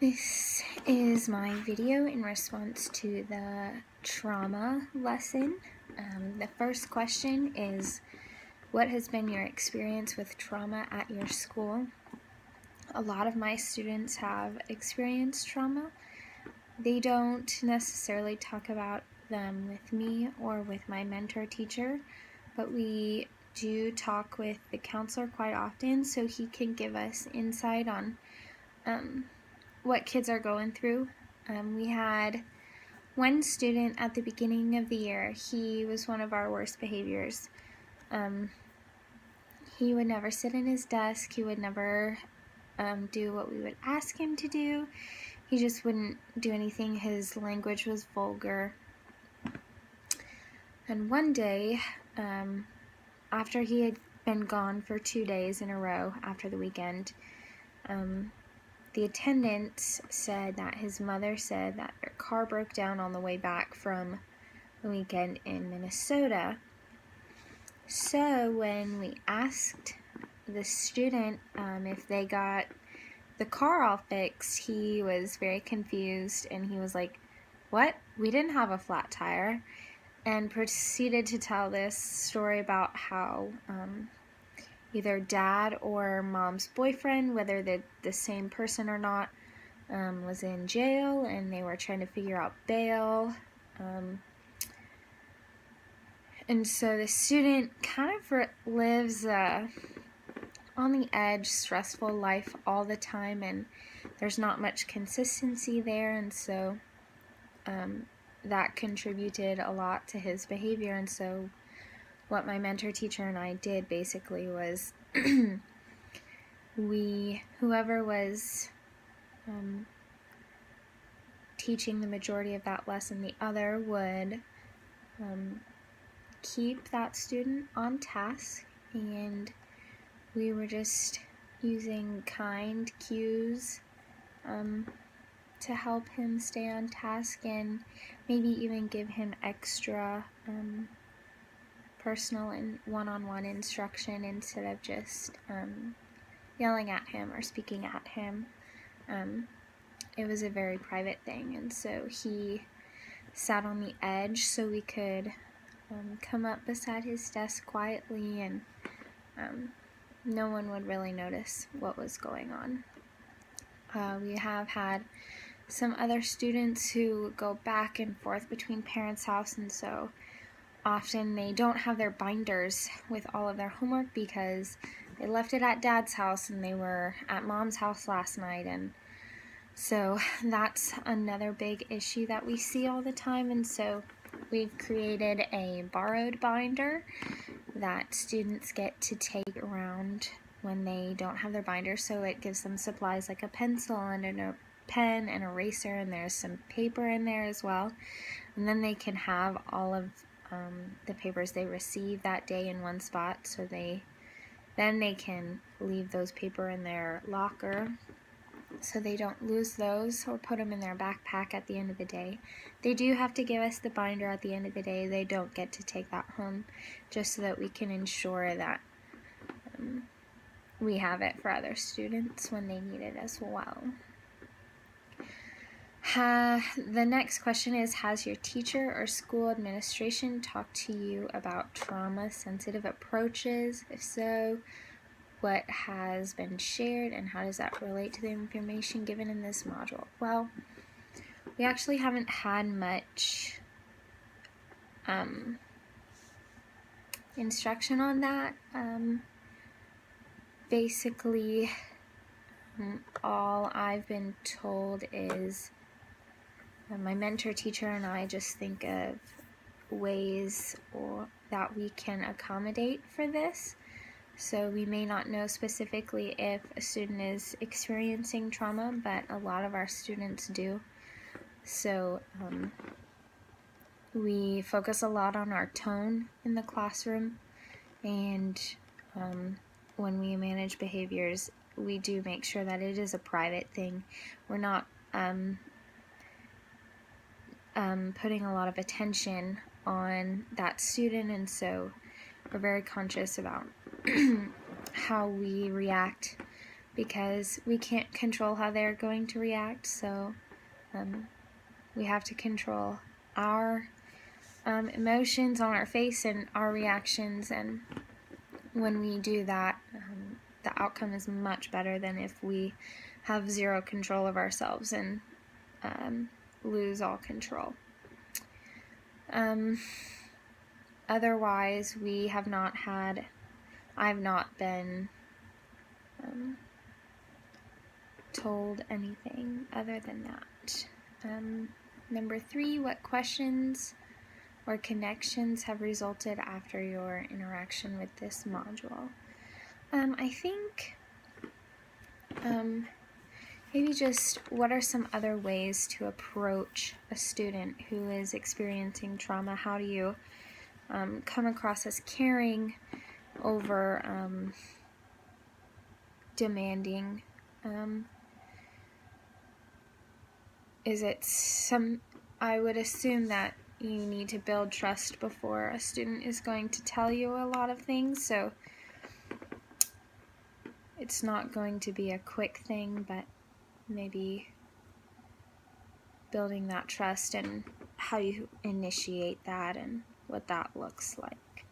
This is my video in response to the trauma lesson. The first question is, what has been your experience with trauma at your school? A lot of my students have experienced trauma. They don't necessarily talk about them with me or with my mentor teacher, but we do talk with the counselor quite often so he can give us insight on what kids are going through. We had one student at the beginning of the year. He was one of our worst behaviors. He would never sit in his desk. He would never do what we would ask him to do. He just wouldn't do anything. His language was vulgar. And one day, after he had been gone for 2 days in a row after the weekend, the attendants said that his mother said that their car broke down on the way back from the weekend in Minnesota. So when we asked the student if they got the car all fixed, he was very confused and he was like, "What? We didn't have a flat tire," and proceeded to tell this story about how either dad or mom's boyfriend, whether they're the same person or not, was in jail and they were trying to figure out bail. And so the student kind of lives on the edge, stressful life all the time, and there's not much consistency there, and so that contributed a lot to his behavior. And so what my mentor teacher and I did basically was whoever was teaching the majority of that lesson, the other would keep that student on task, and we were just using kind cues to help him stay on task, and maybe even give him extra personal and one-on-one instruction instead of just yelling at him or speaking at him. It was a very private thing, and so he sat on the edge so we could come up beside his desk quietly, and no one would really notice what was going on. We have had some other students who go back and forth between parents' house, and so often they don't have their binders with all of their homework because they left it at dad's house and they were at mom's house last night, and so that's another big issue that we see all the time. And so we've created a borrowed binder that students get to take around when they don't have their binder, so it gives them supplies like a pencil and a pen and eraser, and there's some paper in there as well, and then they can have all of the papers they receive that day in one spot, so they can leave those paper in their locker so they don't lose those or put them in their backpack at the end of the day. They do have to give us the binder at the end of the day. They don't get to take that home, just so that we can ensure that we have it for other students when they need it as well. The next question is, has your teacher or school administration talked to you about trauma-sensitive approaches? If so, what has been shared and how does that relate to the information given in this module? Well, we actually haven't had much instruction on that. Basically, all I've been told is my mentor teacher and I just think of ways that we can accommodate for this. So we may not know specifically if a student is experiencing trauma, but a lot of our students do. So we focus a lot on our tone in the classroom, and when we manage behaviors, we do make sure that it is a private thing. We're not putting a lot of attention on that student, and so we're very conscious about how we react because we can't control how they're going to react, so we have to control our emotions on our face and our reactions, and when we do that, the outcome is much better than if we have zero control of ourselves and lose all control. Otherwise, I've not been told anything other than that. Number 3, what questions or connections have resulted after your interaction with this module? I think maybe just what are some other ways to approach a student who is experiencing trauma? How do you come across as caring over demanding? I would assume that you need to build trust before a student is going to tell you a lot of things, so it's not going to be a quick thing, but maybe building that trust and how you initiate that and what that looks like.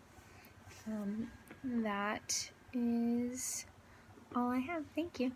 That is all I have. Thank you.